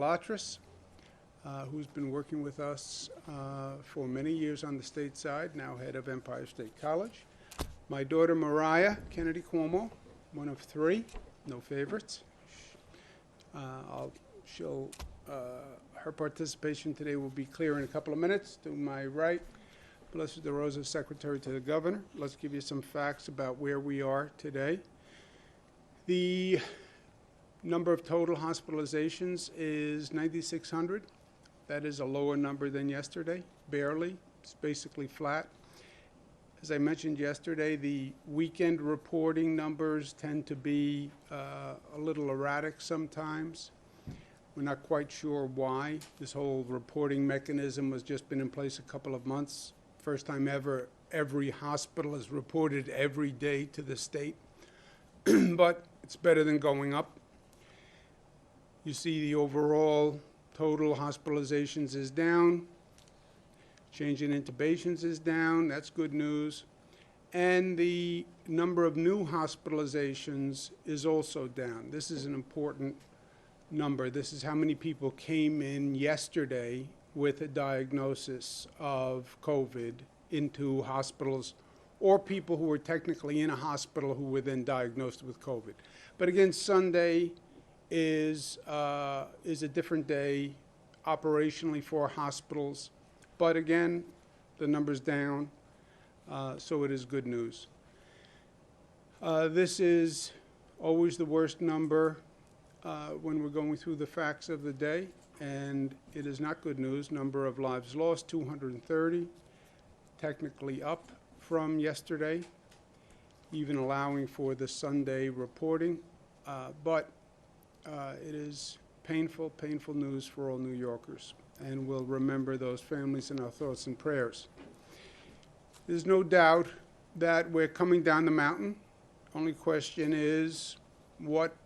Latris, who's been working with us for many years on the state side, now head of Empire State College. My daughter Mariah Kennedy Cuomo, one of three, no favorites. Her participation today will be clear in a couple of minutes. To my right, Blessed DeRosa, Secretary to the Governor. Let's give you some facts about where we are today. The number of total hospitalizations is 9,600. That is a lower number than yesterday, barely. It's basically flat. As I mentioned yesterday, the weekend reporting numbers tend to be a little erratic sometimes. We're not quite sure why. This whole reporting mechanism has just been in place a couple of months. First time ever, every hospital has reported every day to the state. But it's better than going up. You see the overall total hospitalizations is down. Change in intubations is down. That's good news. And the number of new hospitalizations is also down. This is an important number. This is how many people came in yesterday with a diagnosis of COVID into hospitals, or people who were technically in a hospital who were then diagnosed with COVID. But again, Sunday is a different day operationally for hospitals. But again, the number's down, so it is good news. This is always the worst number when we're going through the facts of the day, and it is not good news. Number of lives lost, 230, technically up from yesterday, even allowing for the Sunday reporting. But it is painful news for all New Yorkers, and we'll remember those families in our thoughts and prayers. There's no doubt that we're coming down the mountain. Only question is what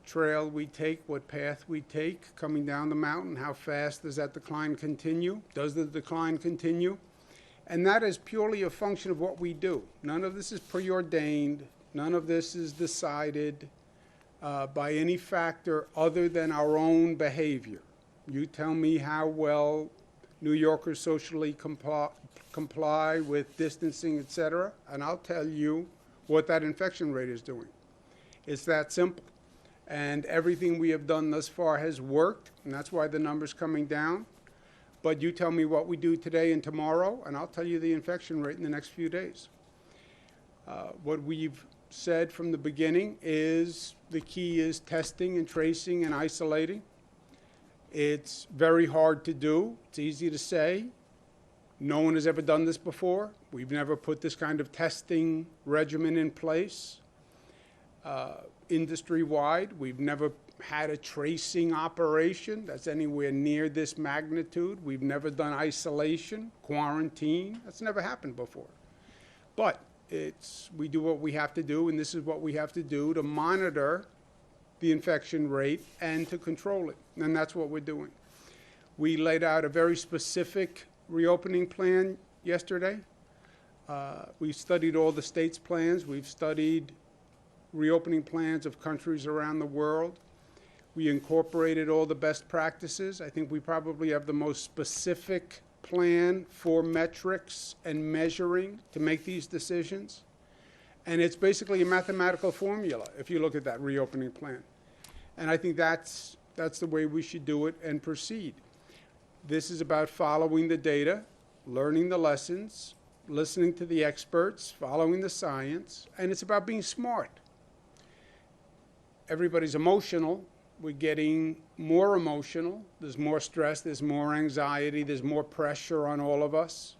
trail we take, what path we take coming down the mountain. How fast does that decline continue? Does the decline continue? And that is purely a function of what we do. None of this is preordained. None of this is decided by any factor other than our own behavior. You tell me how well New Yorkers socially comply with distancing, etc., and I'll tell you what that infection rate is doing. It's that simple. And everything we have done thus far has worked, and that's why the number's coming down. But you tell me what we do today and tomorrow, and I'll tell you the infection rate in the next few days. What we've said from the beginning is the key is testing and tracing and isolating. It's very hard to do. It's easy to say. No one has ever done this before. We've never put this kind of testing regimen in place. Industry-wide, we've never had a tracing operation that's anywhere near this magnitude. We've never done isolation, quarantine. That's never happened before. But we do what we have to do, and this is what we have to do to monitor the infection rate and to control it. And that's what we're doing. We laid out a very specific reopening plan yesterday. We studied all the states' plans. We've studied reopening plans of countries around the world. We incorporated all the best practices. I think we probably have the most specific plan for metrics and measuring to make these decisions. And it's basically a mathematical formula if you look at that reopening plan. And I think that's the way we should do it and proceed. This is about following the data, learning the lessons, listening to the experts, following the science, and it's about being smart. Everybody's emotional. We're getting more emotional. There's more stress, there's more anxiety, there's more pressure on all of us.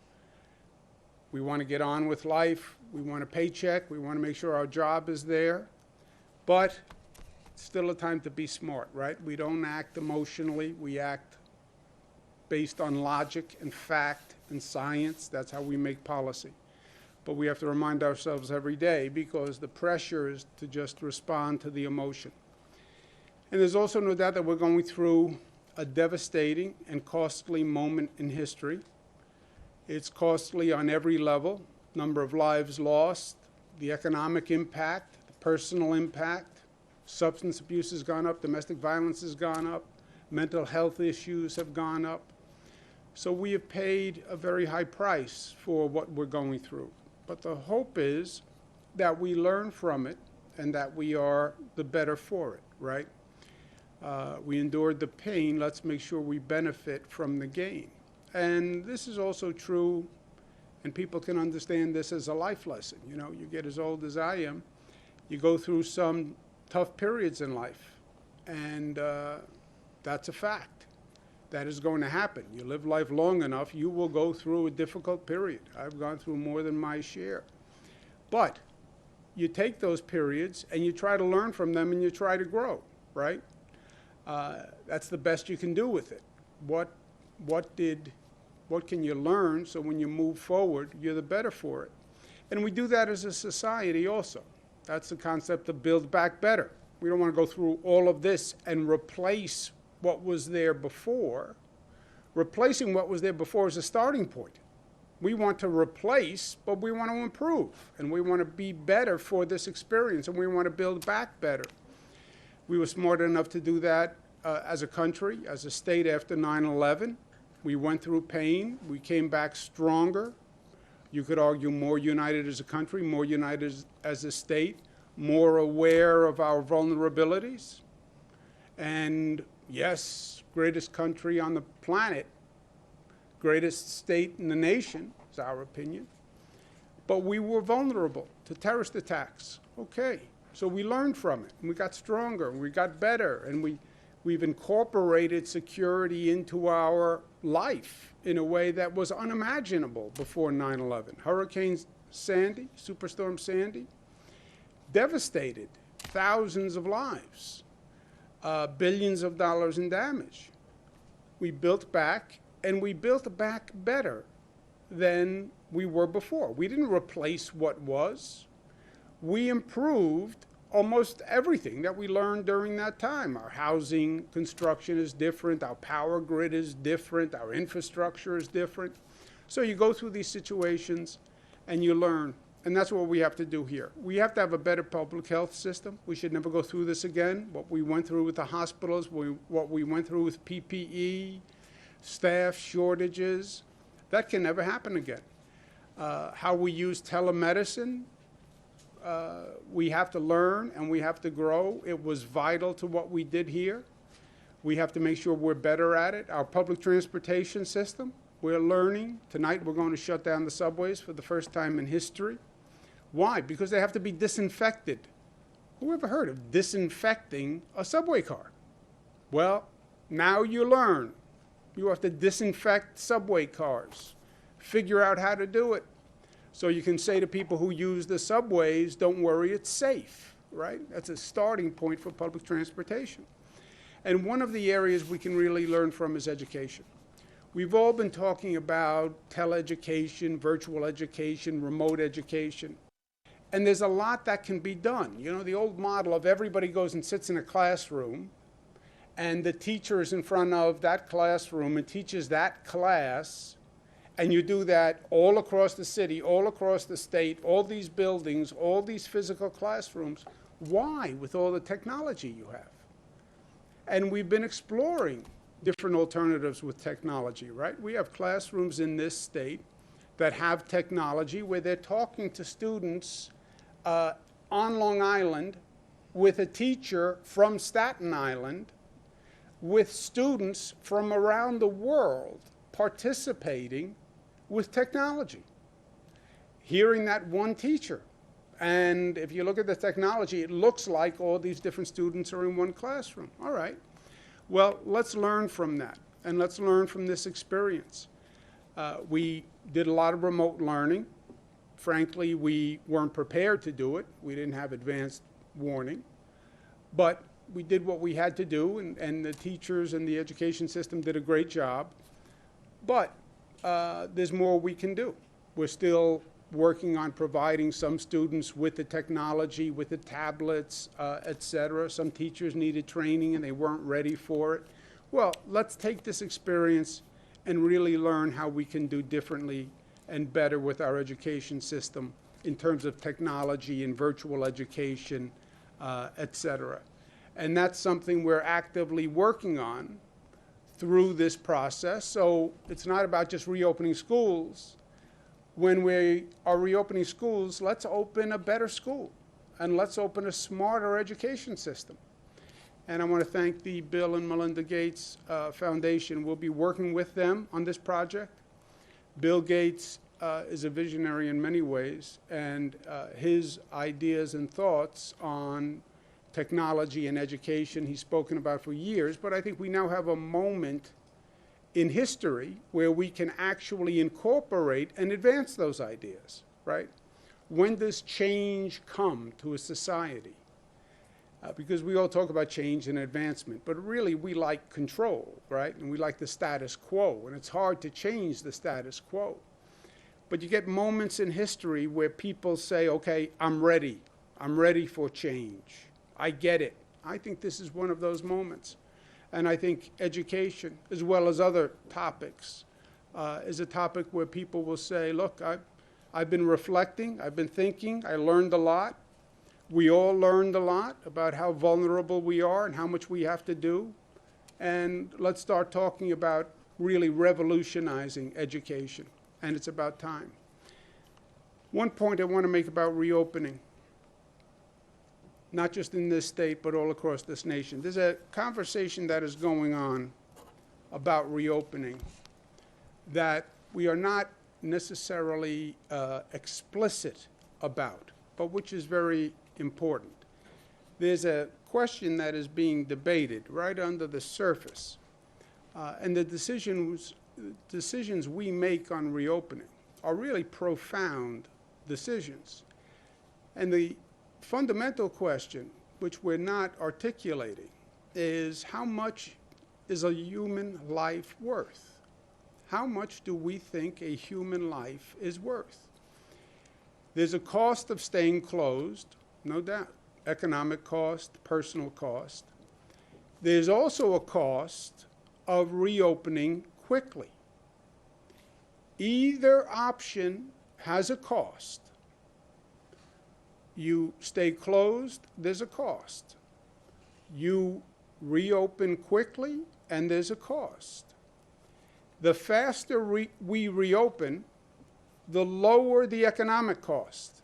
We want to get on with life. We want a paycheck. We want to make sure our job is there. But it's still a time to be smart, right? We don't act emotionally. We act based on logic and fact and science. That's how we make policy. But we have to remind ourselves every day because the pressure is to just respond to the emotion. And there's also no doubt that we're going through a devastating and costly moment in history. It's costly on every level. Number of lives lost, the economic impact, the personal impact. Substance abuse has gone up, domestic violence has gone up, Mental health issues have gone up. So we have paid a very high price for what we're going through. But the hope is that we learn from it and that we are the better for it, right? We endured the pain. Let's make sure we benefit from the gain. And this is also true, and people can understand this as a life lesson. You know, you get as old as I am, you go through some tough periods in life, and that's a fact. That is going to happen. You live life long enough, you will go through a difficult period. I've gone through more than my share. But you take those periods and you try to learn from them and you try to grow, right? That's the best you can do with it. What can you learn so when you move forward, you're the better for it? And we do that as a society also. That's the concept of build back better. We don't want to go through all of this and replace what was there before. Replacing what was there before is a starting point. We want to replace, but we want to improve. And we want to be better for this experience, and we want to build back better. We were smart enough to do that as a country, as a state after 9/11. We went through pain. We came back stronger. You could argue more united as a country, more united as a state, more aware of our vulnerabilities. And yes, greatest country on the planet, greatest state in the nation, is our opinion. But we were vulnerable to terrorist attacks. Okay, so we learned from it, and we got stronger, and we got better, and we've incorporated security into our life in a way that was unimaginable before 9/11. Hurricane Sandy, Superstorm Sandy, devastated thousands of lives, billions of dollars in damage. We built back, and we built back better than we were before. We didn't replace what was. We improved almost everything that we learned during that time. Our housing construction is different. Our power grid is different. Our infrastructure is different. So you go through these situations and you learn. And that's what we have to do here. We have to have a better public health system. We should never go through this again. What we went through with the hospitals, what we went through with PPE, staff shortages, that can never happen again. How we use telemedicine, we have to learn and we have to grow. It was vital to what we did here. We have to make sure we're better at it. Our public transportation system, we're learning. Tonight we're going to shut down the subways for the first time in history. Why? Because they have to be disinfected. Who ever heard of disinfecting a subway car? Well, now you learn. You have to disinfect subway cars. Figure out how to do it. So you can say to people who use the subways, don't worry, it's safe, right? That's a starting point for public transportation. And one of the areas we can really learn from is education. We've all been talking about teleeducation, virtual education, remote education. And there's a lot that can be done. You know, the old model of everybody goes and sits in a classroom, and the teacher is in front of that classroom and teaches that class. And you do that all across the city, all across the state, all these buildings, all these physical classrooms. Why, with all the technology you have? And we've been exploring different alternatives with technology, right? We have classrooms in this state that have technology where they're talking to students on Long Island with a teacher from Staten Island, with students from around the world participating with technology, hearing that one teacher. And if you look at the technology, it looks like all these different students are in one classroom. All right. Well, let's learn from that, and let's learn from this experience. We did a lot of remote learning. Frankly, we weren't prepared to do it. We didn't have advanced warning. But we did what we had to do, and the teachers and the education system did a great job. But there's more we can do. We're still working on providing some students with the technology, with the tablets, et cetera. Some teachers needed training and they weren't ready for it. Well, let's take this experience and really learn how we can do differently and better with our education system in terms of technology and virtual education, et cetera. And that's something we're actively working on. through this process. So it's not about just reopening schools. When we are reopening schools, let's open a better school, and let's open a smarter education system. And I want to thank the Bill and Melinda Gates Foundation. We'll be working with them on this project. Bill Gates is a visionary in many ways, and his ideas and thoughts on technology and education he's spoken about for years, but I think we now have a moment in history where we can actually incorporate and advance those ideas, right? When does change come to a society? Because we all talk about change and advancement, but really we like control, right? And we like the status quo, and it's hard to change the status quo. But you get moments in history where people say, okay, I'm ready for change. I get it. I think this is one of those moments. And I think education, as well as other topics, is a topic where people will say, look, I've been reflecting, I've been thinking, I learned a lot. We all learned a lot about how vulnerable we are and how much we have to do. And let's start talking about really revolutionizing education. And it's about time. One point I want to make about reopening, not just in this state, but all across this nation. There's a conversation that is going on about reopening that we are not necessarily explicit about, but which is very important. There's a question that is being debated right under the surface, and the decisions we make on reopening are really profound decisions. And the fundamental question, which we're not articulating, is how much is a human life worth? How much do we think a human life is worth? There's a cost of staying closed, no doubt. Economic cost, personal cost. There's also a cost of reopening quickly. Either option has a cost. You stay closed, there's a cost. You reopen quickly, and there's a cost. The faster we reopen, the lower the economic cost,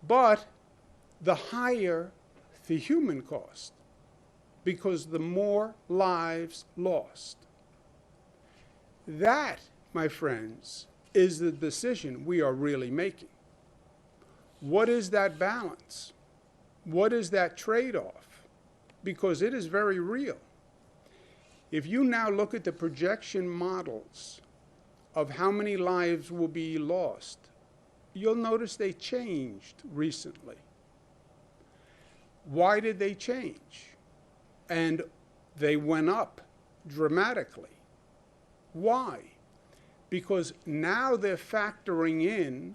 but the higher the human cost, because the more lives lost. That, my friends, is the decision we are really making. What is that balance? What is that trade-off? Because it is very real. If you now look at the projection models of how many lives will be lost, you'll notice they changed recently. Why did they change? And they went up dramatically. Why? Because now they're factoring in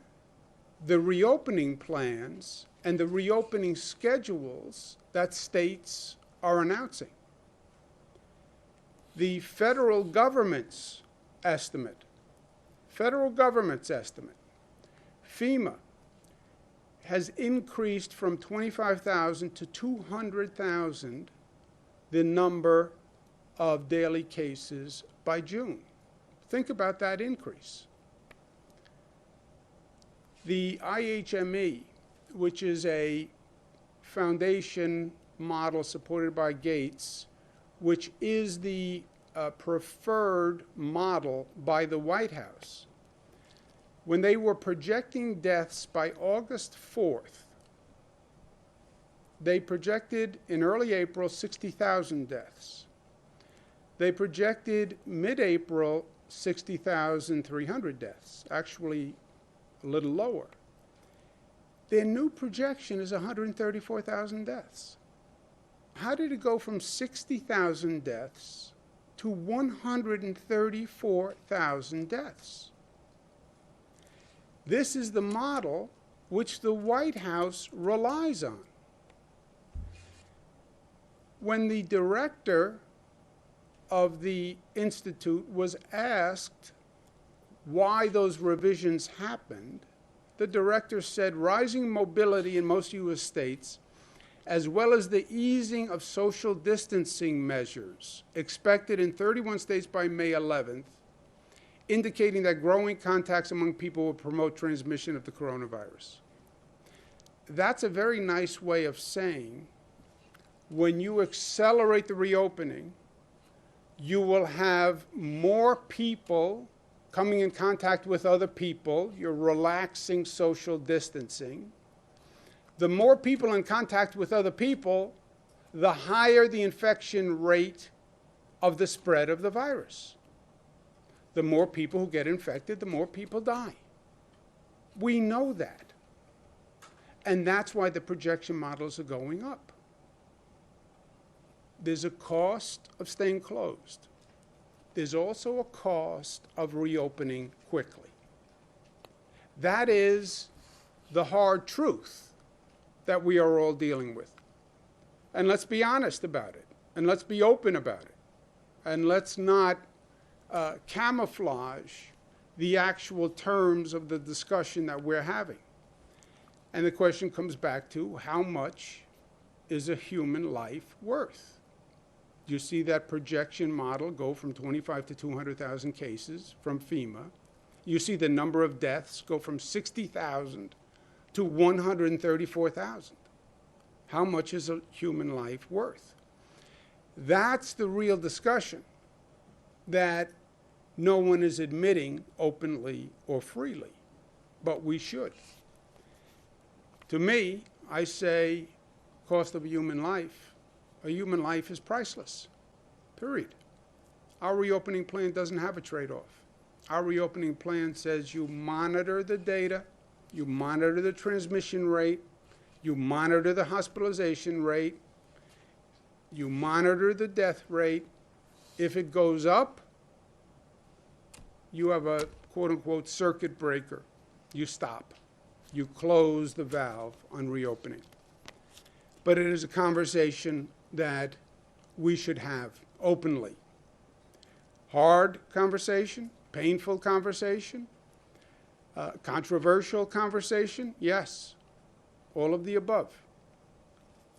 the reopening plans and the reopening schedules that states are announcing. The federal government's estimate, FEMA, has increased from 25,000 to 200,000 the number of daily cases by June. Think about that increase. The IHME, which is a foundation model supported by Gates, which is the preferred model by the White House, when they were projecting deaths by August 4th, they projected in early April 60,000 deaths. They projected mid-April 60,300 deaths, actually a little lower. Their new projection is 134,000 deaths. How did it go from 60,000 deaths to 134,000 deaths? This is the model which the White House relies on. When the director of the institute was asked why those revisions happened, the director said rising mobility in most U.S. states as well as the easing of social distancing measures expected in 31 states by May 11th, indicating that growing contacts among people will promote transmission of the coronavirus. That's a very nice way of saying when you accelerate the reopening, you will have more people coming in contact with other people. You're relaxing social distancing. The more people in contact with other people, the higher the infection rate of the spread of the virus. The more people who get infected, the more people die. We know that. And that's why the projection models are going up. There's a cost of staying closed. There's also a cost of reopening quickly. That is the hard truth that we are all dealing with. And let's be honest about it. And let's be open about it. And let's not camouflage the actual terms of the discussion that we're having. And the question comes back to, how much is a human life worth? You see that projection model go from 25 to 200,000 cases from FEMA. You see the number of deaths go from 60,000 to 134,000. How much is a human life worth? That's the real discussion that no one is admitting openly or freely, but we should. To me, I say cost of a human life is priceless, period. Our reopening plan doesn't have a trade-off. Our reopening plan says you monitor the data, you monitor the transmission rate, you monitor the hospitalization rate, you monitor the death rate. If it goes up, you have a quote-unquote circuit breaker. You stop. You close the valve on reopening. But it is a conversation that we should have openly. Hard conversation, painful conversation, controversial conversation, yes, all of the above.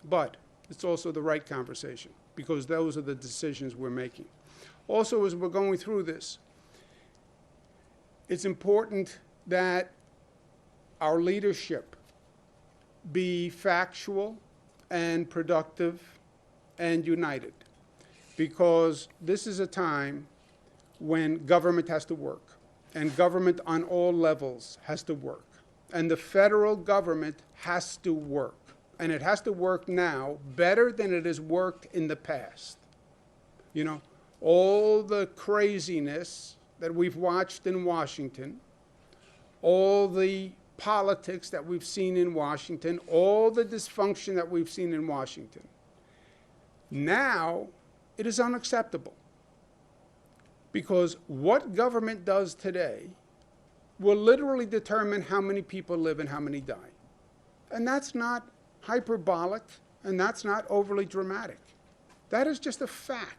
But it's also the right conversation, because those are the decisions we're making. Also, as we're going through this, it's important that our leadership be factual and productive and united, because this is a time when government has to work, and government on all levels has to work, and the federal government has to work, and it has to work now better than it has worked in the past. You know, all the craziness that we've watched in Washington, all the politics that we've seen in Washington, all the dysfunction that we've seen in Washington, now it is unacceptable. Because what government does today will literally determine how many people live and how many die. And that's not hyperbolic, and that's not overly dramatic. That is just a fact.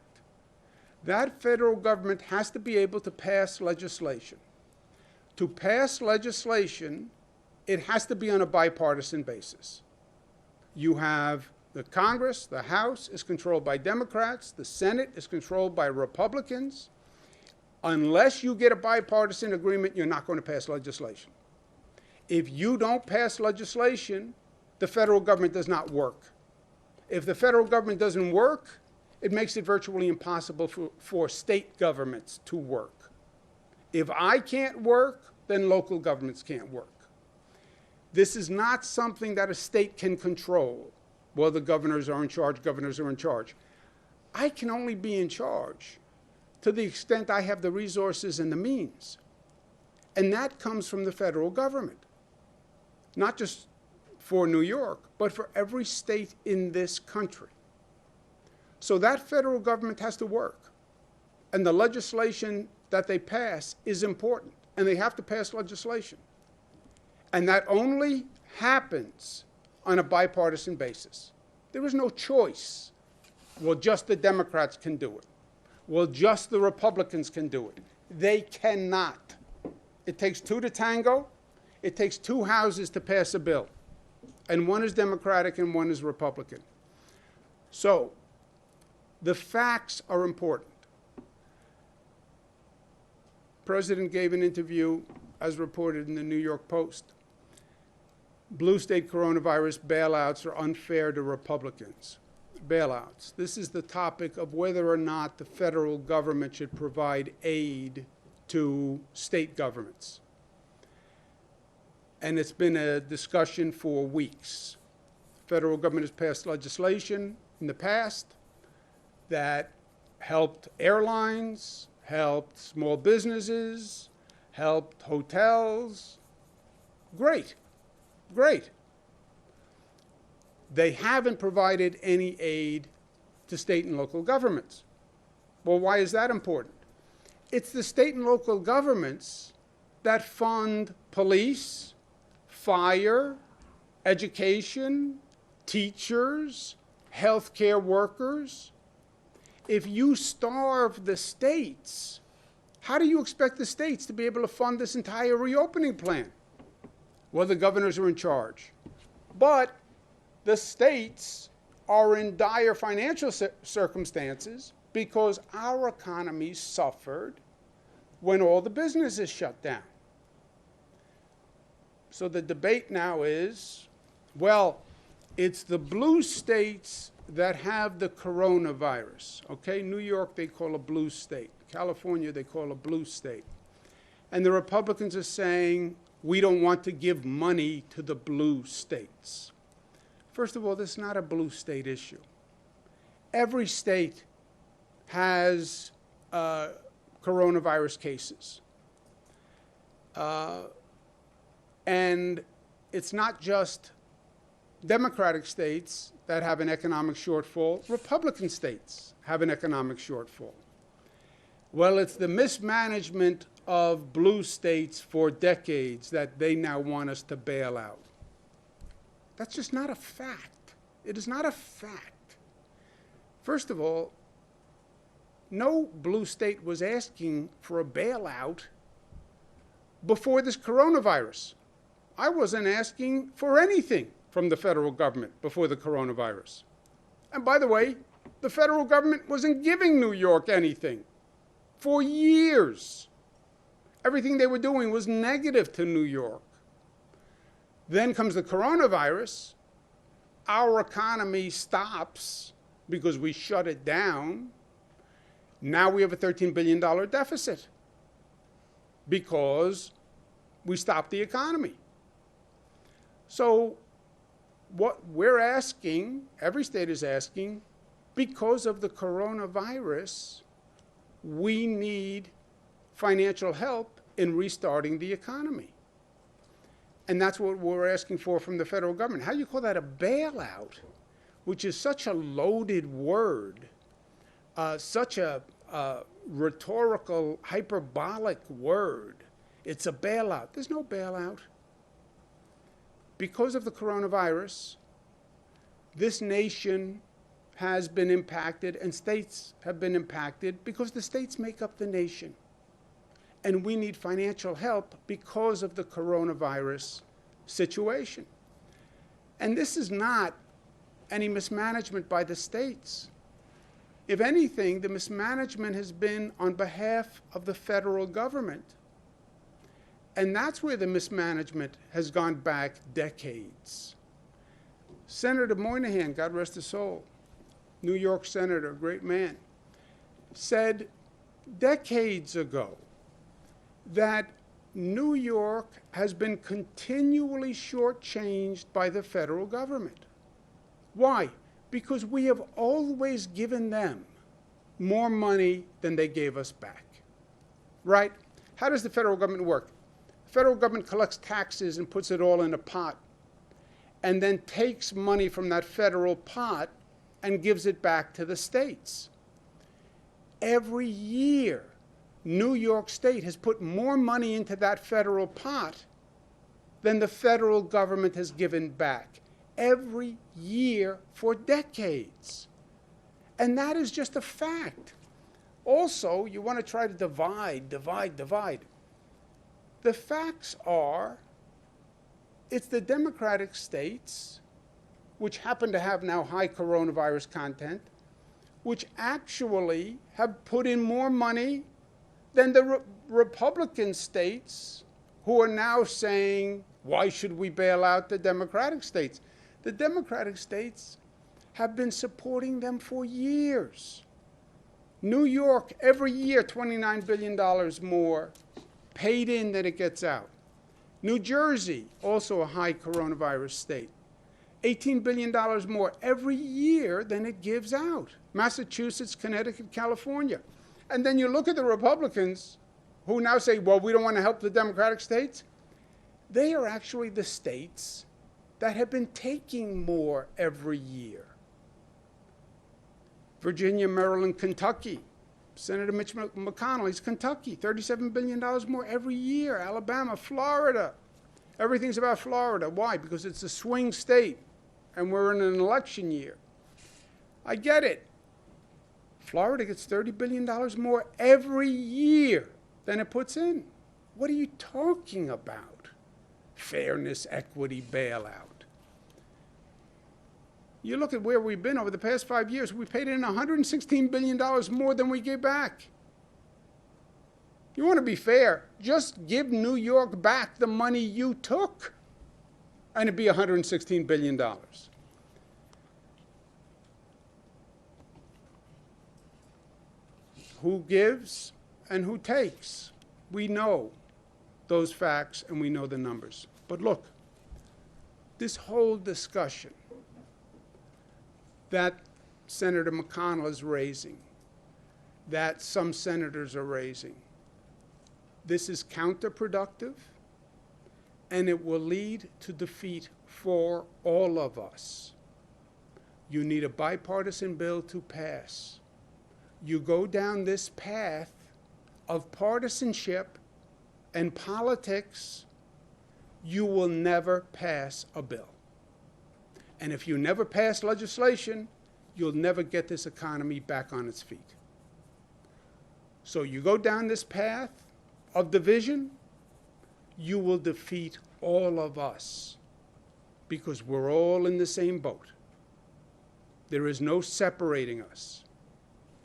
That federal government has to be able to pass legislation. To pass legislation, it has to be on a bipartisan basis. You have the Congress, the House is controlled by Democrats, the Senate is controlled by Republicans. Unless you get a bipartisan agreement, you're not going to pass legislation. If you don't pass legislation, the federal government does not work. If the federal government doesn't work, it makes it virtually impossible for state governments to work. If I can't work, then local governments can't work. This is not something that a state can control. Well, the governors are in charge, governors are in charge. I can only be in charge to the extent I have the resources and the means. And that comes from the federal government. Not just for New York, but for every state in this country. So that federal government has to work. And the legislation that they pass is important. And they have to pass legislation. And that only happens on a bipartisan basis. There is no choice. Well, just the Democrats can do it. Well, just the Republicans can do it. They cannot. It takes two to tango. It takes two houses to pass a bill. And one is Democratic and one is Republican. So the facts are important. The president gave an interview, as reported in the New York Post. Blue state coronavirus bailouts are unfair to Republicans. Bailouts. This is the topic of whether or not the federal government should provide aid to state governments. And it's been a discussion for weeks. The federal government has passed legislation in the past that helped airlines, helped small businesses, helped hotels. Great, great. They haven't provided any aid to state and local governments. Well, why is that important? It's the state and local governments that fund police, fire, education, teachers, healthcare workers. If you starve the states, how do you expect the states to be able to fund this entire reopening plan? Well, the governors are in charge. But the states are in dire financial circumstances because our economy suffered when all the businesses shut down. So the debate now is, well, it's the blue states that have the coronavirus. Okay, New York they call a blue state. California they call a blue state. And the Republicans are saying, we don't want to give money to the blue states. First of all, this is not a blue state issue. Every state has coronavirus cases. And it's not just Democratic states that have an economic shortfall. Republican states have an economic shortfall. Well, it's the mismanagement of blue states for decades that they now want us to bail out. That's just not a fact. It is not a fact. First of all, no blue state was asking for a bailout before this coronavirus. I wasn't asking for anything from the federal government before the coronavirus. And by the way, the federal government wasn't giving New York anything for years. Everything they were doing was negative to New York. Then comes the coronavirus. Our economy stops because we shut it down. Now we have a $13 billion deficit because we stopped the economy. So what we're asking, every state is asking, because of the coronavirus, we need financial help in restarting the economy. And that's what we're asking for from the federal government. How do you call that a bailout, which is such a loaded word, such a rhetorical, hyperbolic word? It's a bailout. There's no bailout. Because of the coronavirus, this nation has been impacted and states have been impacted because the states make up the nation. And we need financial help because of the coronavirus situation. And this is not any mismanagement by the states. If anything, the mismanagement has been on behalf of the federal government. And that's where the mismanagement has gone back decades. Senator Moynihan, God rest his soul, New York senator, great man, said decades ago that New York has been continually shortchanged by the federal government. Why? Because we have always given them more money than they gave us back. Right? How does the federal government work? The federal government collects taxes and puts it all in a pot, and then takes money from that federal pot and gives it back to the states. Every year, New York State has put more money into that federal pot than the federal government has given back. Every year for decades. And that is just a fact. Also, you want to try to divide. The facts are it's the Democratic states, which happen to have now high coronavirus content, which actually have put in more money than the Republican states, who are now saying, why should we bail out the Democratic states? The Democratic states have been supporting them for years. New York, every year, $29 billion more paid in than it gets out. New Jersey, also a high coronavirus state, $18 billion more every year than it gives out. Massachusetts, Connecticut, California. And then you look at the Republicans who now say, well, we don't want to help the Democratic states. They are actually the states that have been taking more every year. Virginia, Maryland, Kentucky. Senator Mitch McConnell, he's Kentucky, $37 billion more every year. Alabama, Florida. Everything's about Florida. Why? Because it's a swing state, and we're in an election year. I get it. Florida gets $30 billion more every year than it puts in. What are you talking about? Fairness, equity, bailout. You look at where we've been over the past 5 years, we paid in $116 billion more than we gave back. You want to be fair, just give New York back the money you took, and it'd be $116 billion. Who gives and who takes? We know those facts and we know the numbers. But look, this whole discussion that Senator McConnell is raising, that some senators are raising, this is counterproductive, and it will lead to defeat for all of us. You need a bipartisan bill to pass. You go down this path of partisanship and politics, you will never pass a bill. And if you never pass legislation, you'll never get this economy back on its feet. So you go down this path of division, you will defeat all of us because we're all in the same boat. There is no separating us.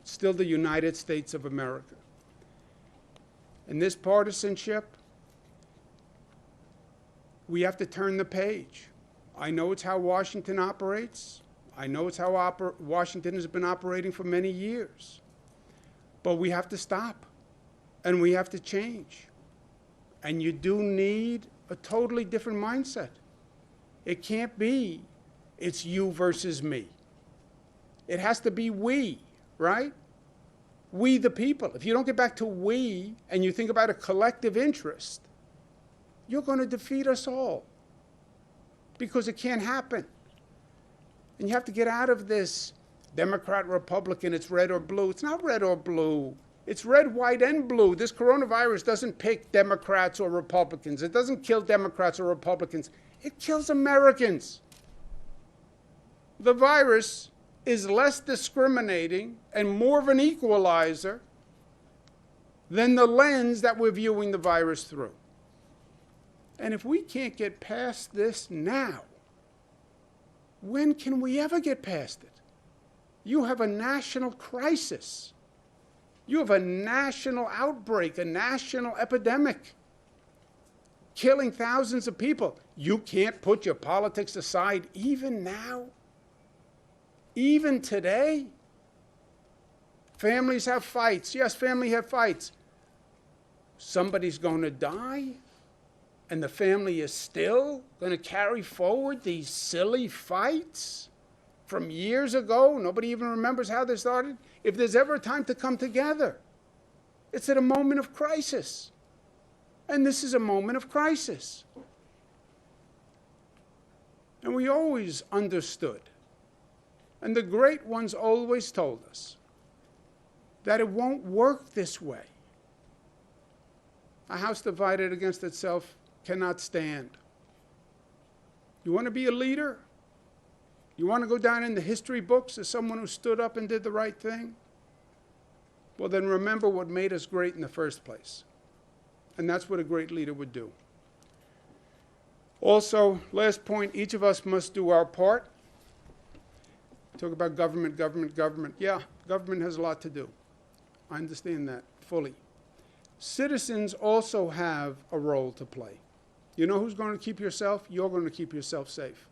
It's still the United States of America. And this partisanship, we have to turn the page. I know it's how Washington operates. I know it's how Washington has been operating for many years. But we have to stop, and we have to change. And you do need a totally different mindset. It can't be, it's you versus me. It has to be we, right? We the people. If you don't get back to we, and you think about a collective interest, you're going to defeat us all. Because it can't happen. And you have to get out of this Democrat, Republican, it's red or blue. It's not red or blue. It's red, white, and blue. This coronavirus doesn't pick Democrats or Republicans. It doesn't kill Democrats or Republicans. It kills Americans. The virus is less discriminating and more of an equalizer than the lens that we're viewing the virus through. And if we can't get past this now, when can we ever get past it? You have a national crisis. You have a national outbreak, a national epidemic, killing thousands of people. You can't put your politics aside even now, even today. Families have fights. Yes, families have fights. Somebody's going to die. And the family is still going to carry forward these silly fights from years ago. Nobody even remembers how they started. If there's ever a time to come together, it's at a moment of crisis. And this is a moment of crisis. And we always understood, and the great ones always told us, that it won't work this way. A house divided against itself cannot stand. You want to be a leader? You want to go down in the history books as someone who stood up and did the right thing? Well, then remember what made us great in the first place. And that's what a great leader would do. Also, last point, each of us must do our part. Talk about government, government, government. Yeah, government has a lot to do. I understand that fully. Citizens also have a role to play. You know who's going to keep yourself? You're going to keep yourself safe.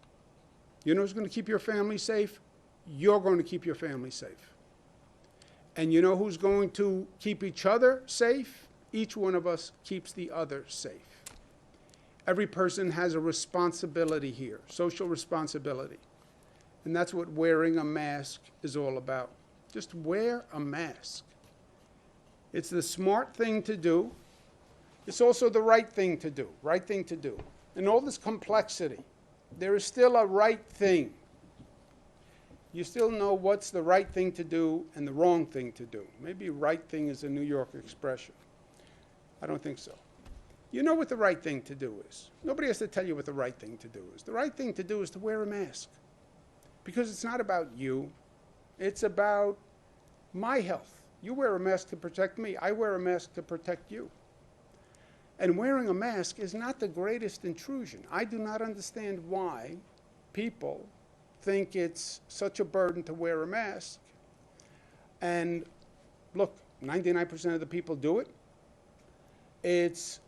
You know who's going to keep your family safe? You're going to keep your family safe. And you know who's going to keep each other safe? Each one of us keeps the other safe. Every person has a responsibility here, social responsibility. And that's what wearing a mask is all about. Just wear a mask. It's the smart thing to do. It's also the right thing to do, right thing to do. In all this complexity, there is still a right thing. You still know what's the right thing to do and the wrong thing to do. Maybe right thing is a New York expression. I don't think so. You know what the right thing to do is. Nobody has to tell you what the right thing to do is. The right thing to do is to wear a mask. Because it's not about you. It's about my health. You wear a mask to protect me. I wear a mask to protect you. And wearing a mask is not the greatest intrusion. I do not understand why people think it's such a burden to wear a mask. And look, 99% of the people do it. It's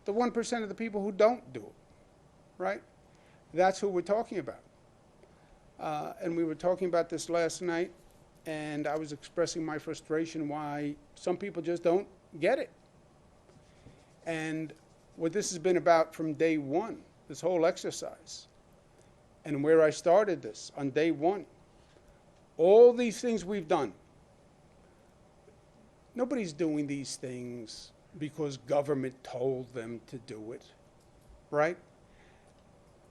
the 1% of the people who don't do it, right? That's who we're talking about. And we were talking about this last night, and I was expressing my frustration why some people just don't get it. And what this has been about from day one, this whole exercise, and where I started this on day one, all these things we've done, nobody's doing these things because government told them to do it, right?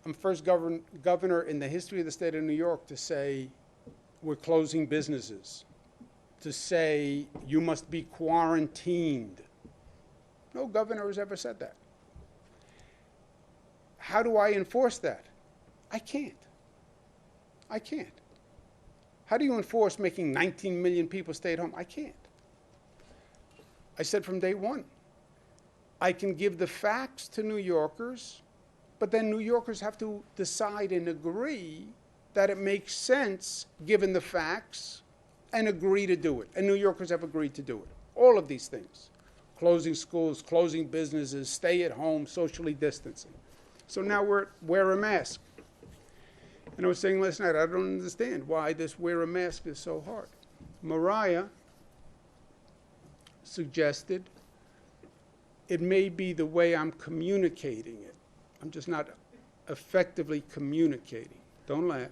I'm first governor in the history of the state of New York to say we're closing businesses, to say you must be quarantined. No governor has ever said that. How do I enforce that? I can't. I can't. How do you enforce making 19 million people stay at home? I can't. I said from day one, I can give the facts to New Yorkers, but then New Yorkers have to decide and agree that it makes sense given the facts and agree to do it. And New Yorkers have agreed to do it. All of these things. Closing schools, closing businesses, stay at home, socially distancing. So now wear a mask. And I was saying last night, I don't understand why this wear a mask is so hard. Mariah suggested it may be the way I'm communicating it. I'm just not effectively communicating. Don't laugh.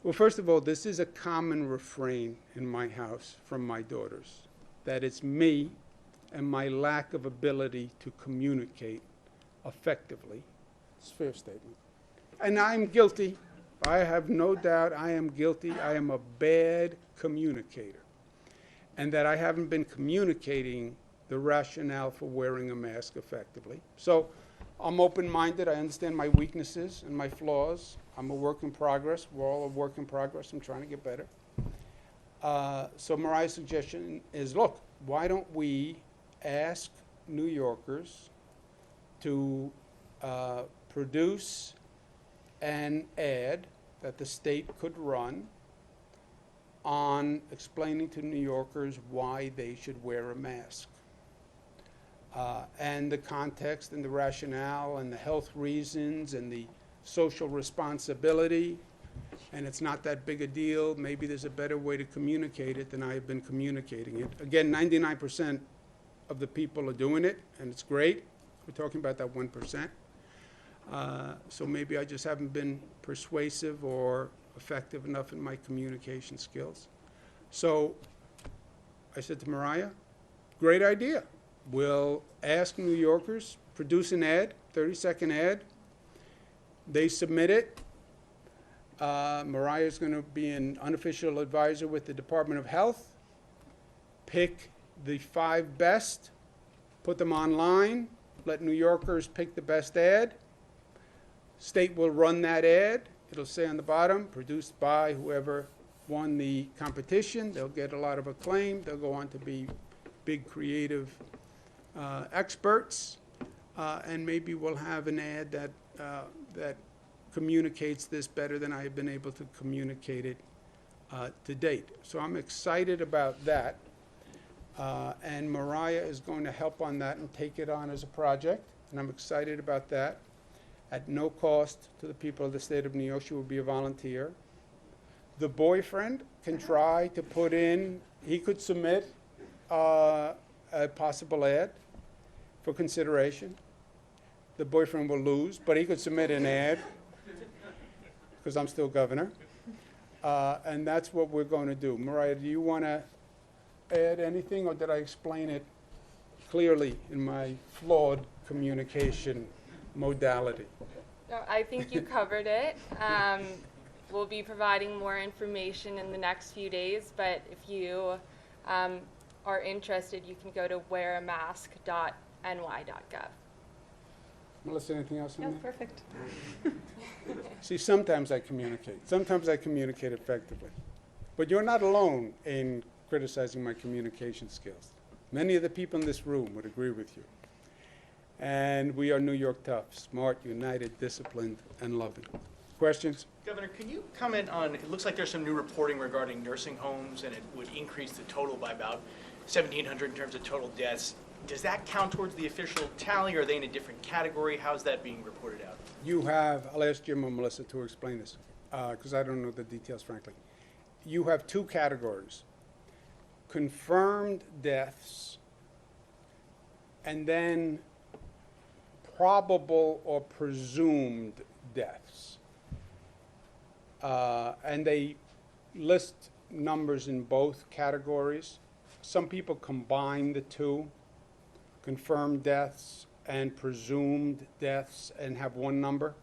Well, first of all, this is a common refrain in my house from my daughters, that it's me and my lack of ability to communicate effectively. It's a fair statement. And I'm guilty. I have no doubt I am guilty. I am a bad communicator. And that I haven't been communicating the rationale for wearing a mask effectively. So I'm open-minded. I understand my weaknesses and my flaws. I'm a work in progress. We're all a work in progress. I'm trying to get better. So Mariah's suggestion is, look, why don't we ask New Yorkers to produce an ad that the state could run on explaining to New Yorkers why they should wear a mask. And the context and the rationale and the health reasons and the social responsibility, and it's not that big a deal. Maybe there's a better way to communicate it than I have been communicating it. Again, 99% of the people are doing it, and it's great. We're talking about that 1%. So maybe I just haven't been persuasive or effective enough in my communication skills. So I said to Mariah, great idea. We'll ask New Yorkers, produce an ad, 30-second ad. They submit it. Mariah's going to be an unofficial advisor with the Department of Health. Pick the 5 best, put them online, let New Yorkers pick the best ad. State will run that ad. It'll say on the bottom, produced by whoever won the competition. They'll get a lot of acclaim. They'll go on to be big creative experts. And maybe we'll have an ad that that communicates this better than I have been able to communicate it to date. So I'm excited about that. And Mariah is going to help on that and take it on as a project. And I'm excited about that. At no cost to the people of the state of New York, she will be a volunteer. The boyfriend can try to put in, he could submit a possible ad for consideration. The boyfriend will lose, but he could submit an ad because I'm still governor. And that's what we're going to do. Mariah, do you want to add anything, or did I explain it clearly in my flawed communication modality? No, I think you covered it. We'll be providing more information in the next few days, but if you are interested, you can go to wearamask.ny.gov. Melissa, anything else on No, that? perfect. See, sometimes I communicate. Sometimes I communicate effectively. But you're not alone in criticizing my communication skills. Many of the people in this room would agree with you. And we are New York tough, smart, united, disciplined, and loving. Questions? Governor, can you comment on, it looks like there's some new reporting regarding nursing homes, and it would increase the total by about 1,700 in terms of total deaths. Does that count towards the official tally, or are they in a different category? How's that being reported out? You have, I'll ask Jim or Melissa to explain this, because I don't know the details, frankly. You have two categories: confirmed deaths, and then probable or presumed deaths. And they list numbers in both categories. Some people combine the two, confirmed deaths and presumed deaths, and have one number.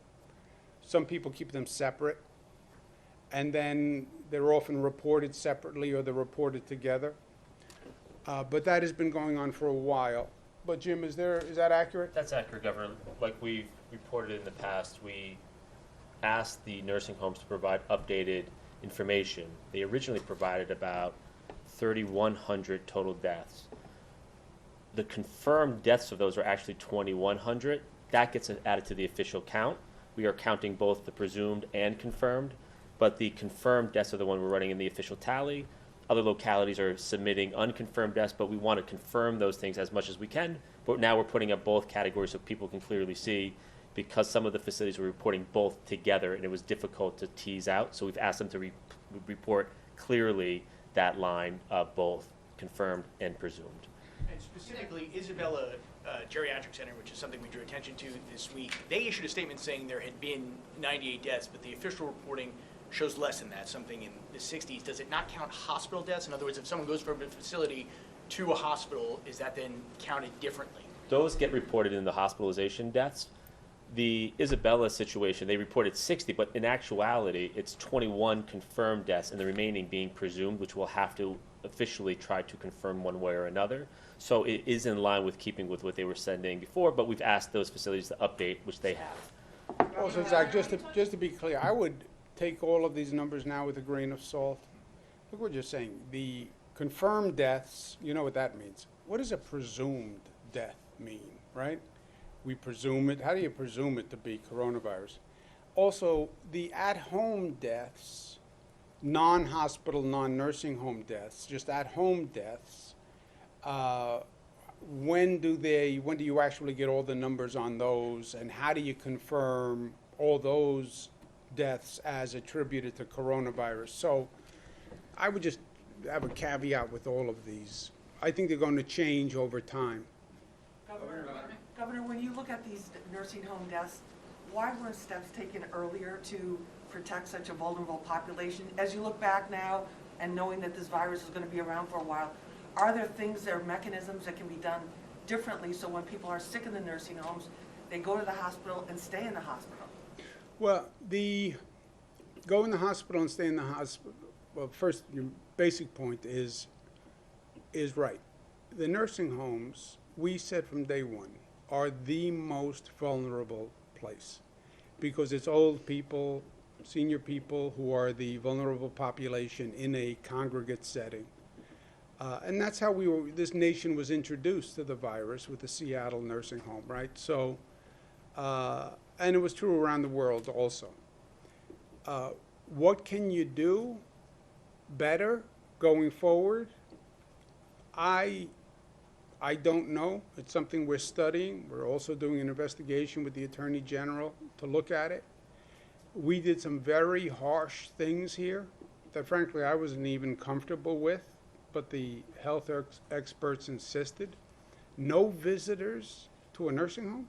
Some people keep them separate, and then they're often reported separately or they're reported together. But that has been going on for a while. But Jim, is that accurate? That's accurate, Governor. Like we've reported in the past, we asked the nursing homes to provide updated information. They originally provided about 3,100 total deaths. The confirmed deaths of those are actually 2,100. That gets added to the official count. We are counting both the presumed and confirmed, but the confirmed deaths are the one we're running in the official tally. Other localities are submitting unconfirmed deaths, but we want to confirm those things as much as we can. But now we're putting up both categories so people can clearly see, because some of the facilities were reporting both together and it was difficult to tease out. So we've asked them to report clearly that line of both confirmed and presumed. And specifically, Isabella Geriatric Center, which is something we drew attention to this week, they issued a statement saying there had been 98 deaths, but the official reporting shows less than that, something in the 60s. Does it not count hospital deaths? In other words, if someone goes from a facility to a hospital, is that then counted differently? Those get reported in the hospitalization deaths. The Isabella situation, they reported 60, but in actuality, it's 21 confirmed deaths and the remaining being presumed, which we'll have to officially try to confirm one way or another. So it is in line with keeping with what they were sending before, but we've asked those facilities to update, which they have. Also, Zach, just to be clear, I would take all of these numbers now with a grain of salt. Look what you're saying. The confirmed deaths, you know what that means. What does a presumed death mean, right? We presume it. How do you presume it to be coronavirus? Also, the at-home deaths, non-hospital, non-nursing home deaths, just at-home deaths, when do you actually get all the numbers on those, and how do you confirm all those deaths as attributed to coronavirus? So I would just have a caveat with all of these. I think they're going to change over time. Governor, when you look at these nursing home deaths, why weren't steps taken earlier to protect such a vulnerable population? As you look back now and knowing that this virus is going to be around for a while, are there things, there are mechanisms that can be done differently so when people are sick in the nursing homes, they go to the hospital and stay in the hospital? Well, the go in the hospital and stay in the hospital, well, first, your basic point is right. The nursing homes, we said from day one, are the most vulnerable place because it's old people, senior people who are the vulnerable population in a congregate setting. And that's how this nation was introduced to the virus with the Seattle nursing home, right? So, and it was true around the world also. What can you do better going forward? I don't know. It's something we're studying. We're also doing an investigation with the Attorney General to look at it. We did some very harsh things here that frankly I wasn't even comfortable with, but the health experts insisted. No visitors to a nursing home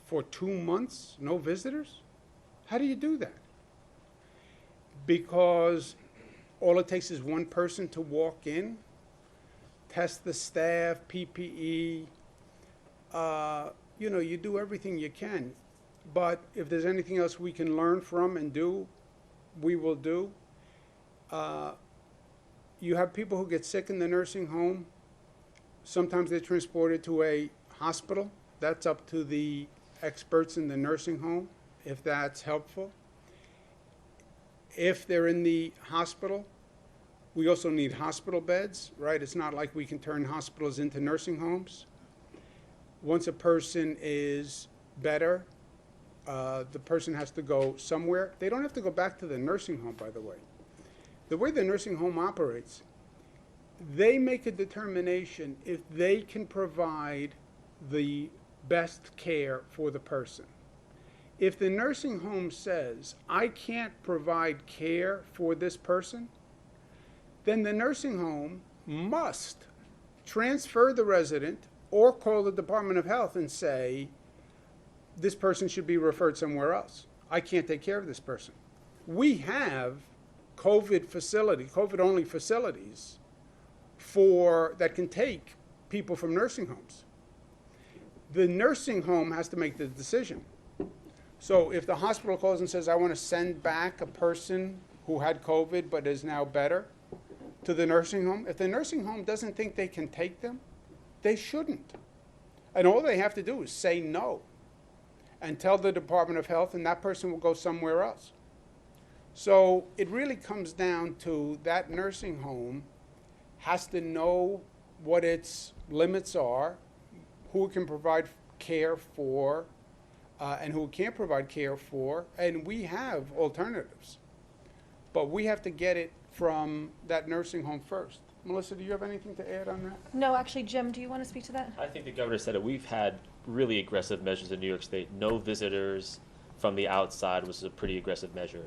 for 2 months, no visitors? How do you do that? Because all it takes is one person to walk in, test the staff, PPE, you do everything you can. But if there's anything else we can learn from and do, we will do. You have people who get sick in the nursing home. Sometimes they're transported to a hospital. That's up to the experts in the nursing home, if that's helpful. If they're in the hospital, we also need hospital beds, right? It's not like we can turn hospitals into nursing homes. Once a person is better, the person has to go somewhere. They don't have to go back to the nursing home, by the way. The way the nursing home operates, they make a determination if they can provide the best care for the person. If the nursing home says, I can't provide care for this person, then the nursing home must transfer the resident or call the Department of Health and say, this person should be referred somewhere else. I can't take care of this person. We have COVID-only facilities that can take people from nursing homes. The nursing home has to make the decision. So if the hospital calls and says, I want to send back a person who had COVID but is now better to the nursing home, if the nursing home doesn't think they can take them, they shouldn't. And all they have to do is say no and tell the Department of Health, and that person will go somewhere else. So it really comes down to that nursing home has to know what its limits are, who it can provide care for, and who it can't provide care for, and we have alternatives. But we have to get it from that nursing home first. Melissa, do you have anything to add on that? No, actually, Jim, do you want to speak to that? I think the governor said it. We've had really aggressive measures in New York State. No visitors from the outside, which is a pretty aggressive measure.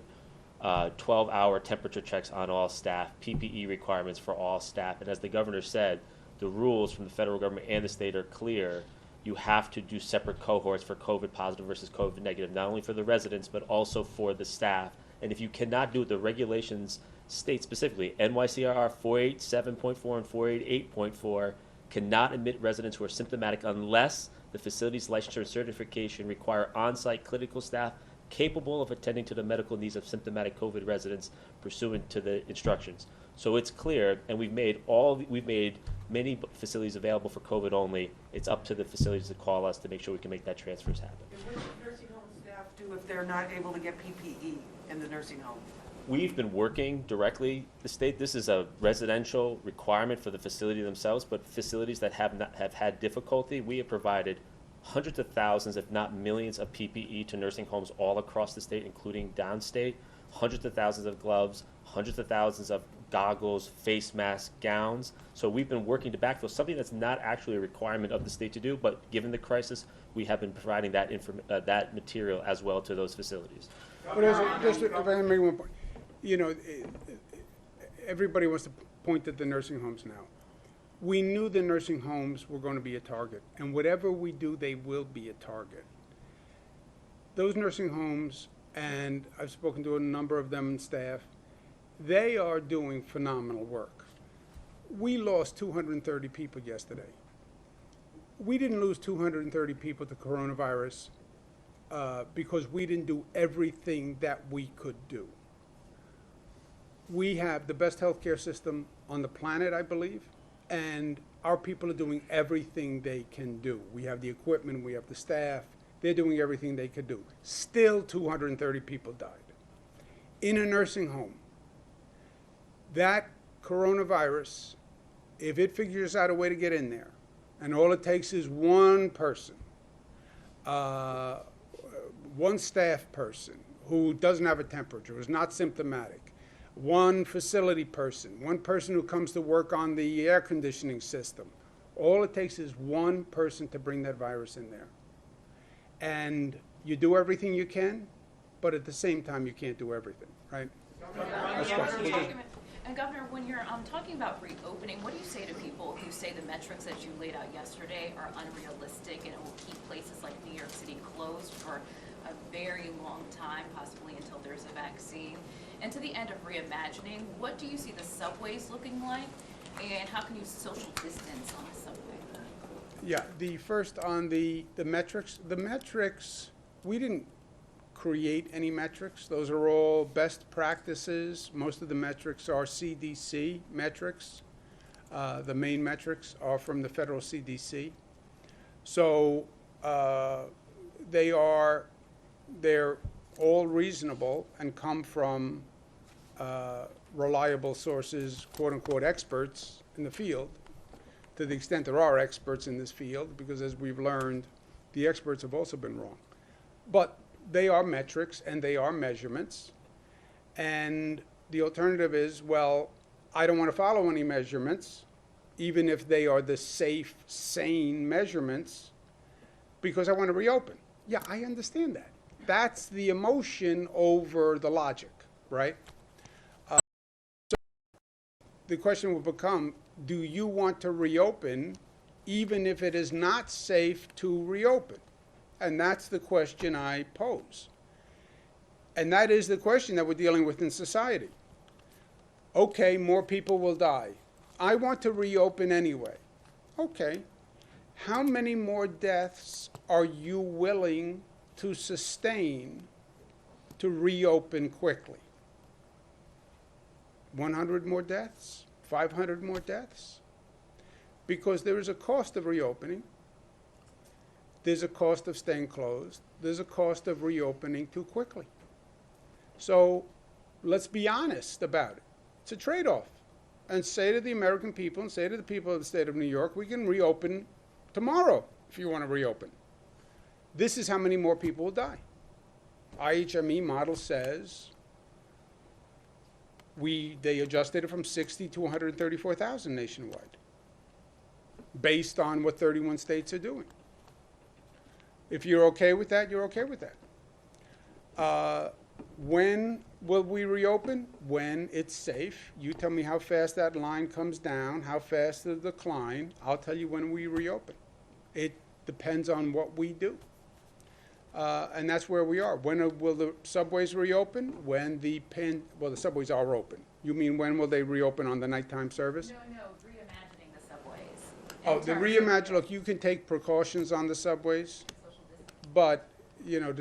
12-hour temperature checks on all staff, PPE requirements for all staff. And as the governor said, the rules from the federal government and the state are clear. You have to do separate cohorts for COVID positive versus COVID negative, not only for the residents, but also for the staff. And if you cannot do it, the regulations state specifically, NYCRR 487.4 and 488.4 cannot admit residents who are symptomatic unless the facility's licensure and certification require on-site clinical staff capable of attending to the medical needs of symptomatic COVID residents pursuant to the instructions. So it's clear, and we've made many facilities available for COVID only. It's up to the facilities to call us to make sure we can make that transfers happen. And what do nursing home staff do if they're not able to get PPE in the nursing home? We've been working directly the state. This is a residential requirement for the facility themselves, but facilities that have had difficulty, we have provided hundreds of thousands, if not millions, of PPE to nursing homes all across the state, including downstate. Hundreds of thousands of gloves, hundreds of thousands of goggles, face masks, gowns. So we've been working to backfill something that's not actually a requirement of the state to do, but given the crisis, we have been providing that material as well to those facilities. But just if I can make one point, everybody wants to point at the nursing homes now. We knew the nursing homes were going to be a target, and whatever we do, they will be a target. Those nursing homes, and I've spoken to a number of them and staff, they are doing phenomenal work. We lost 230 people yesterday. We didn't lose 230 people to coronavirus because we didn't do everything that we could do. We have the best healthcare system on the planet, I believe, and our people are doing everything they can do. We have the equipment, we have the staff, they're doing everything they could do. Still 230 people died. In a nursing home, that coronavirus, if it figures out a way to get in there, and all it takes is one person, one staff person who doesn't have a temperature, is not symptomatic, one facility person, one person who comes to work on the air conditioning system, all it takes is one person to bring that virus in there. And you do everything you can, but at the same time, you can't do everything, right? That's fine. And Governor, when you're talking about reopening, what do you say to people who say the metrics that you laid out yesterday are unrealistic and it will keep places like New York City closed for a very long time, possibly until there's a vaccine? And to the end of reimagining, what do you see the subways looking like, and how can you social distance on the subway? Yeah, the first on the metrics. The metrics, we didn't create any metrics. Those are all best practices. Most of the metrics are CDC metrics. The main metrics are from the federal CDC. So they're all reasonable and come from reliable sources, quote unquote, experts in the field, to the extent there are experts in this field, because as we've learned, the experts have also been wrong. But they are metrics and they are measurements. And the alternative is, well, I don't want to follow any measurements, even if they are the safe, sane measurements, because I want to reopen. Yeah, I understand that. That's the emotion over the logic, right? So the question will become, do you want to reopen even if it is not safe to reopen? And that's the question I pose. And that is the question that we're dealing with in society. Okay, more people will die. I want to reopen anyway. Okay, how many more deaths are you willing to sustain to reopen quickly? 100 more deaths? 500 more deaths? Because there is a cost of reopening. There's a cost of staying closed. There's a cost of reopening too quickly. So let's be honest about it. It's a trade-off. And say to the American people and say to the people of the state of New York, we can reopen tomorrow if you want to reopen. This is how many more people will die. IHME model says they adjusted it from 60 to 134,000 nationwide, based on what 31 states are doing. If you're okay with that, you're okay with that. When will we reopen? When it's safe. You tell me how fast that line comes down, how fast the decline. I'll tell you when we reopen. It depends on what we do. And that's where we are. When will the subways reopen? When the subways are open. You mean when will they reopen on the nighttime service? No, reimagining the subways. Oh, the reimagine, look, you can take precautions on the subways, but, you know,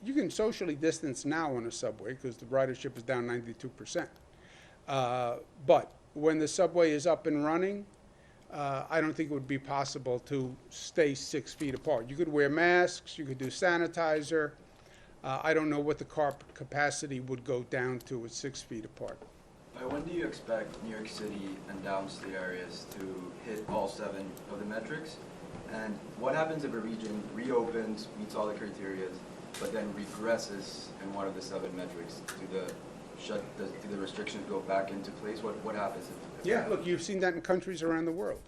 you can socially distance now on a subway because the ridership is down 92%. But when the subway is up and running, I don't think it would be possible to stay 6 feet apart. You could wear masks, you could do sanitizer. I don't know what the car capacity would go down to at 6 feet apart. By when do you expect New York City and downstate areas to hit all 7 of the metrics? And what happens if a region reopens, meets all the criteria, but then regresses in one of the 7 metrics? Do the restrictions go back into place? What happens if Yeah, look, you've seen that in countries around the world.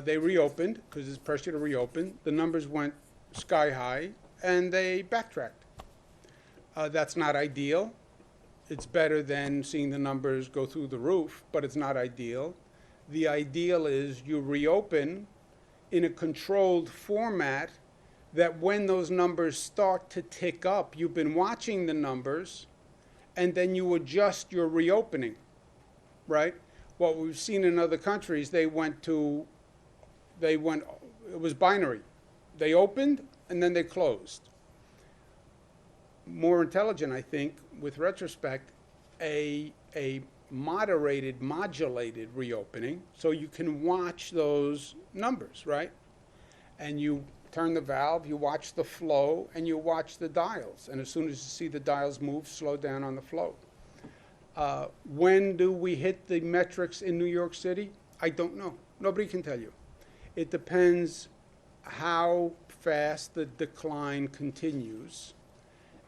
They reopened because there's pressure to reopen. The numbers went sky high, and they backtracked. That's not ideal. It's better than seeing the numbers go through the roof, but it's not ideal. The ideal is you reopen in a controlled format that when those numbers start to tick up, you've been watching the numbers, and then you adjust your reopening, right? What we've seen in other countries, it was binary. They opened, and then they closed. More intelligent, I think, with retrospect, a modulated reopening, so you can watch those numbers, right? And you turn the valve, you watch the flow, and you watch the dials. And as soon as you see the dials move, slow down on the flow. When do we hit the metrics in New York City? I don't know. Nobody can tell you. It depends how fast the decline continues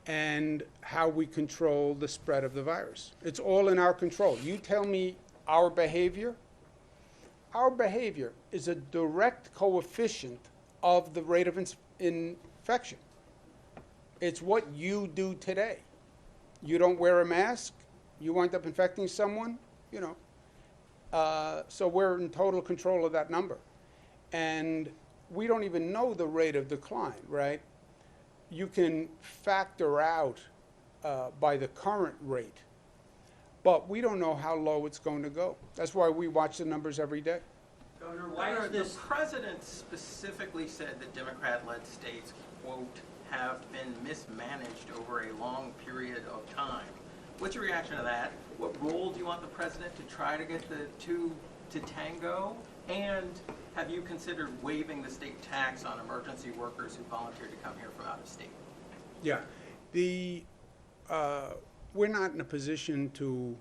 and how we control the spread of the virus. It's all in our control. You tell me our behavior is a direct coefficient of the rate of infection. It's what you do today. You don't wear a mask, you wind up infecting someone, so we're in total control of that number. And we don't even know the rate of decline, right? You can factor out by the current rate, but we don't know how low it's going to go. That's why we watch the numbers every day. Governor, why is this? The president specifically said that Democrat-led states, quote, have been mismanaged over a long period of time. What's your reaction to that? What role do you want the president to try to get the two to tango? And have you considered waiving the state tax on emergency workers who volunteered to come here from out of state? Yeah, we're not in a position to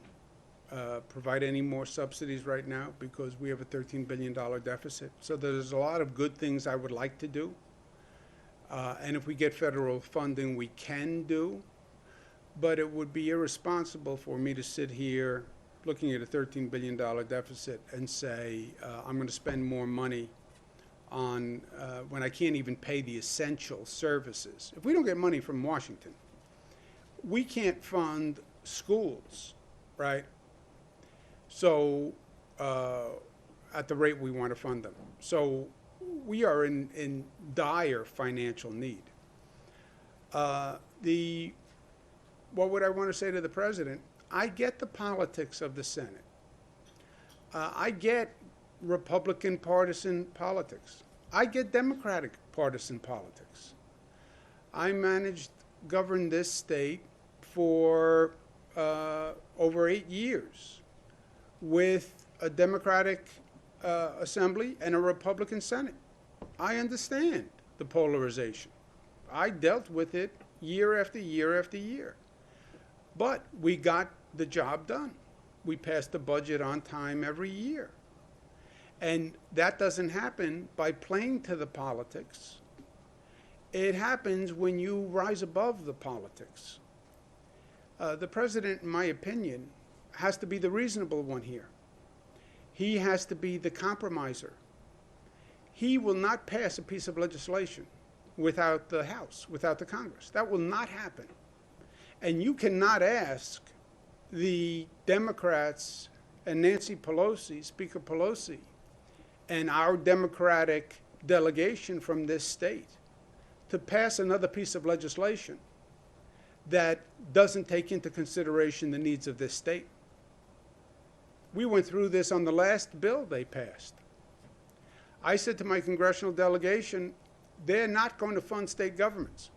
provide any more subsidies right now because we have a $13 billion deficit. So there's a lot of good things I would like to do. And if we get federal funding, we can do. But it would be irresponsible for me to sit here looking at a $13 billion deficit and say, I'm going to spend more money on when I can't even pay the essential services. If we don't get money from Washington, we can't fund schools, right? So at the rate we want to fund them. So we are in dire financial need. What would I want to say to the president? I get the politics of the Senate. I get Republican partisan politics. I get Democratic partisan politics. I governed this state for over 8 years with a Democratic Assembly and a Republican Senate. I understand the polarization. I dealt with it year after year after year. But we got the job done. We passed the budget on time every year. And that doesn't happen by playing to the politics. It happens when you rise above the politics. The president, in my opinion, has to be the reasonable one here. He has to be the compromiser. He will not pass a piece of legislation without the House, without the Congress. That will not happen. And you cannot ask the Democrats and Nancy Pelosi, Speaker Pelosi, and our Democratic delegation from this state to pass another piece of legislation that doesn't take into consideration the needs of this state. We went through this on the last bill they passed. I said to my congressional delegation, they're not going to fund state governments.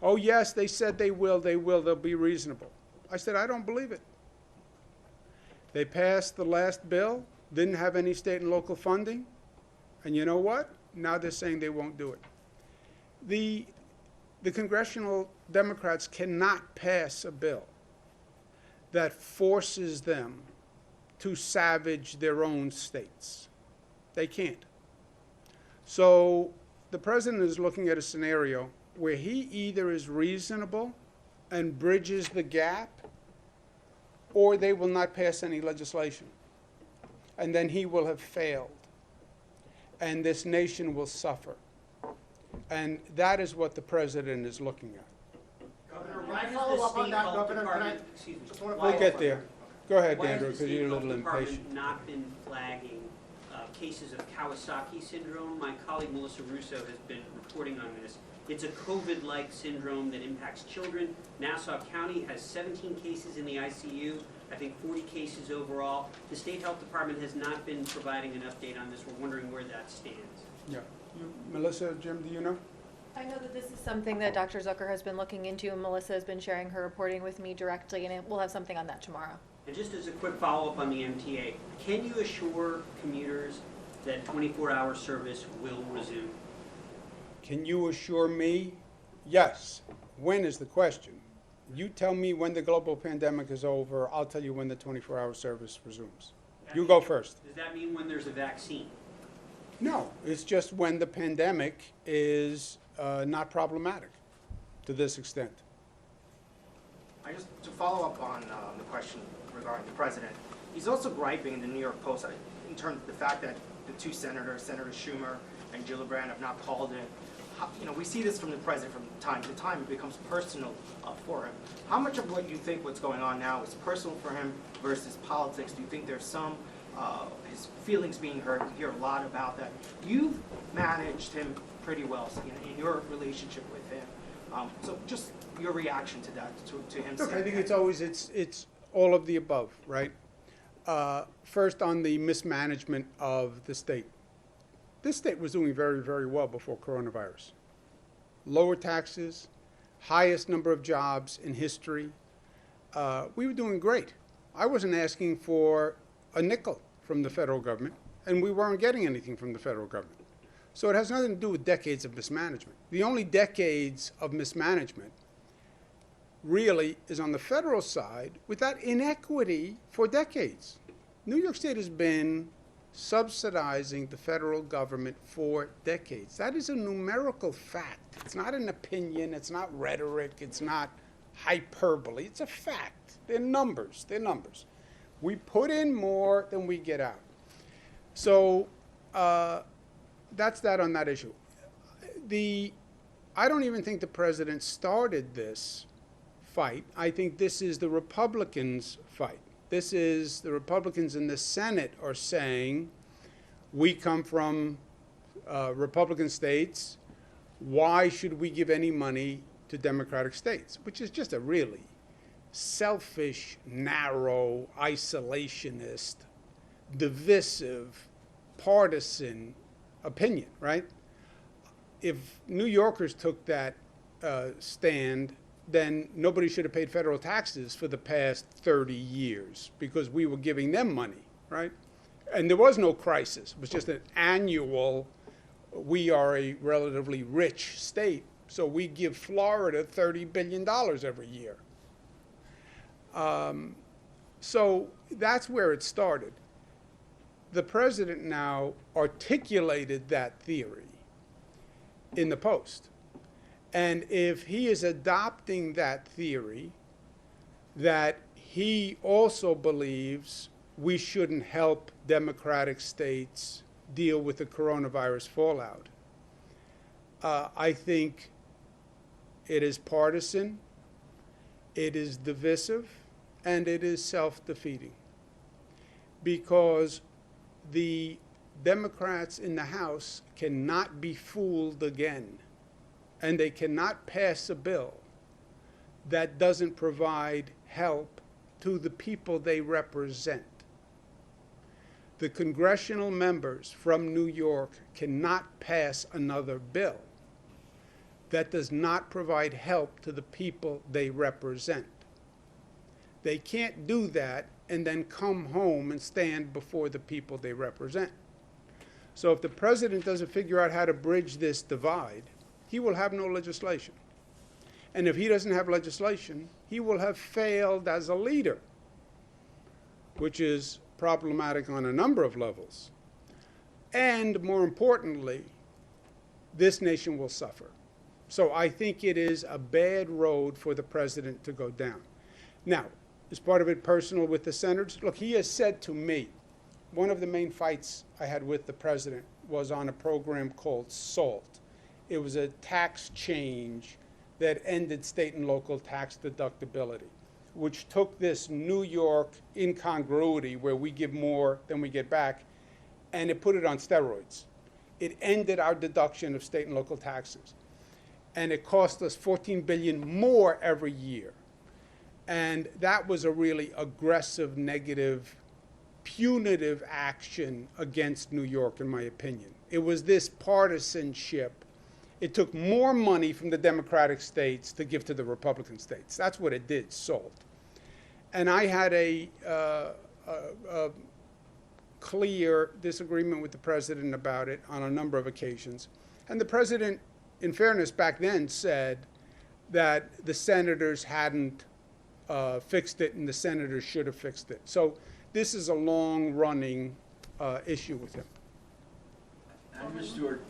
Oh, yes, they said they will, they'll be reasonable. I said, I don't believe it. They passed the last bill, didn't have any state and local funding, and you know what? Now they're saying they won't do it. The congressional Democrats cannot pass a bill that forces them to savage their own states. They can't. So the president is looking at a scenario where he either is reasonable and bridges the gap, or they will not pass any legislation. And then he will have failed. And this nation will suffer. And that is what the president is looking at. Governor, why follow up on that, Governor? Can I, excuse me. We'll get there. Go ahead, Why Andrew, has the because you're a State little Health Department impatient. not been flagging cases of Kawasaki syndrome? My colleague Melissa Russo has been reporting on this. It's a COVID-like syndrome that impacts children. Nassau County has 17 cases in the ICU, I think 40 cases overall. The State Health Department has not been providing an update on this. We're wondering where that stands. Yeah. Melissa, Jim, do you know? I know that this is something that Dr. Zucker has been looking into, and Melissa has been sharing her reporting with me directly, and we'll have something on that tomorrow. And just as a quick follow-up on the MTA, can you assure commuters that 24-hour service will resume? Can you assure me? Yes. When is the question? You tell me when the global pandemic is over, I'll tell you when the 24-hour service resumes. You go first. Does that mean when there's a vaccine? No, it's just when the pandemic is not problematic to this extent. To follow up on the question regarding the president, he's also griping in the New York Post in terms of the fact that the two senators, Senator Schumer and Gillibrand, have not called in. We see this from the president from time to time. It becomes personal for him. How much of what you think what's going on now is personal for him versus politics? Do you think there's some his feelings being hurt? You hear a lot about that. You've managed him pretty well in your relationship with him. So just your reaction to that, to him Look, saying I think that. it's all of the above, right? First, on the mismanagement of the state. This state was doing very, very well before coronavirus. Lower taxes, highest number of jobs in history. We were doing great. I wasn't asking for a nickel from the federal government, and we weren't getting anything from the federal government. So it has nothing to do with decades of mismanagement. The only decades of mismanagement really is on the federal side with that inequity for decades. New York State has been subsidizing the federal government for decades. That is a numerical fact. It's not an opinion. It's not rhetoric. It's not hyperbole. It's a fact. They're numbers. They're numbers. We put in more than we get out. So that's that on that issue. I don't even think the president started this fight. I think this is the Republicans' fight. This is the Republicans in the Senate are saying, we come from Republican states. Why should we give any money to Democratic states? Which is just a really selfish, narrow, isolationist, divisive, partisan opinion, right? If New Yorkers took that stand, then nobody should have paid federal taxes for the past 30 years because we were giving them money, right? And there was no crisis. It was just an annual, we are a relatively rich state, so we give Florida $30 billion every year. So that's where it started. The president now articulated that theory in the Post. And if he is adopting that theory, that he also believes we shouldn't help Democratic states deal with the coronavirus fallout, I think it is partisan, it is divisive, and it is self-defeating. Because the Democrats in the House cannot be fooled again. And they cannot pass a bill that doesn't provide help to the people they represent. The congressional members from New York cannot pass another bill that does not provide help to the people they represent. They can't do that and then come home and stand before the people they represent. So if the president doesn't figure out how to bridge this divide, he will have no legislation. And if he doesn't have legislation, he will have failed as a leader, which is problematic on a number of levels. And more importantly, this nation will suffer. So I think it is a bad road for the president to go down. Now, is part of it personal with the senators? Look, he has said to me, one of the main fights I had with the president was on a program called SALT. It was a tax change that ended state and local tax deductibility, which took this New York incongruity where we give more than we get back, and it put it on steroids. It ended our deduction of state and local taxes. And it cost us $14 billion more every year. And that was a really aggressive, negative, punitive action against New York, in my opinion. It was this partisanship. It took more money from the Democratic states to give to the Republican states. That's what it did, SALT. And I had a clear disagreement with the president about it on a number of occasions. And the president, in fairness, back then said that the senators hadn't fixed it and the senators should have fixed it. So this is a long-running issue with him. Stewart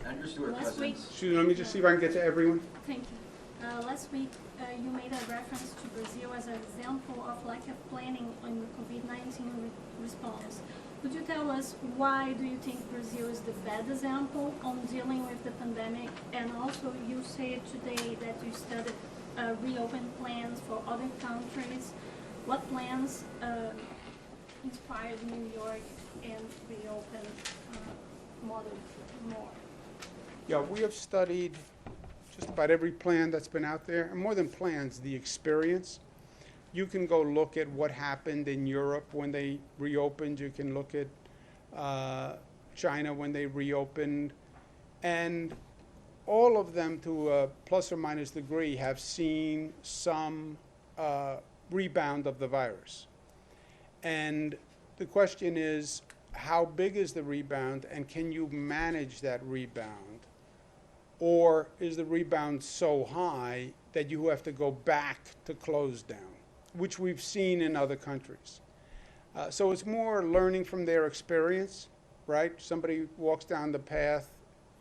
Last week, Cousins. Excuse me, let me just see if I can get to everyone. thank you. Last week, you made a reference to Brazil as an example of lack of planning on COVID-19 response. Could you tell us why do you think Brazil is the bad example on dealing with the pandemic? And also, you said today that you studied reopen plans for other countries. What plans inspired New York and reopen model more? Yeah, we have studied just about every plan that's been out there, and more than plans, the experience. You can go look at what happened in Europe when they reopened. You can look at China when they reopened. And all of them, to a plus or minus degree, have seen some rebound of the virus. And the question is, how big is the rebound, and can you manage that rebound? Or is the rebound so high that you have to go back to close down, which we've seen in other countries? So it's more learning from their experience, right? Somebody walks down the path,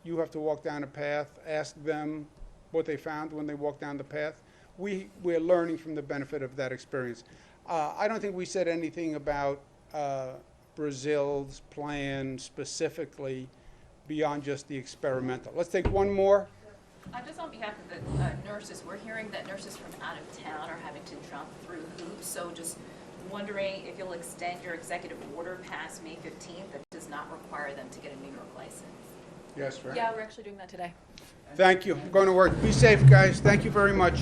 you have to walk down a path, ask them what they found when they walked down the path. We're learning from the benefit of that experience. I don't think we said anything about Brazil's plan specifically beyond just the experimental. Let's take one more. Just on behalf of the nurses, we're hearing that nurses from out of town are having to jump through hoops. So just wondering if you'll extend your executive order past May 15th that does not require them to get a New York license. Yes, right? Yeah, we're actually doing that today. Thank you. I'm going to work. Be safe, guys. Thank you very much.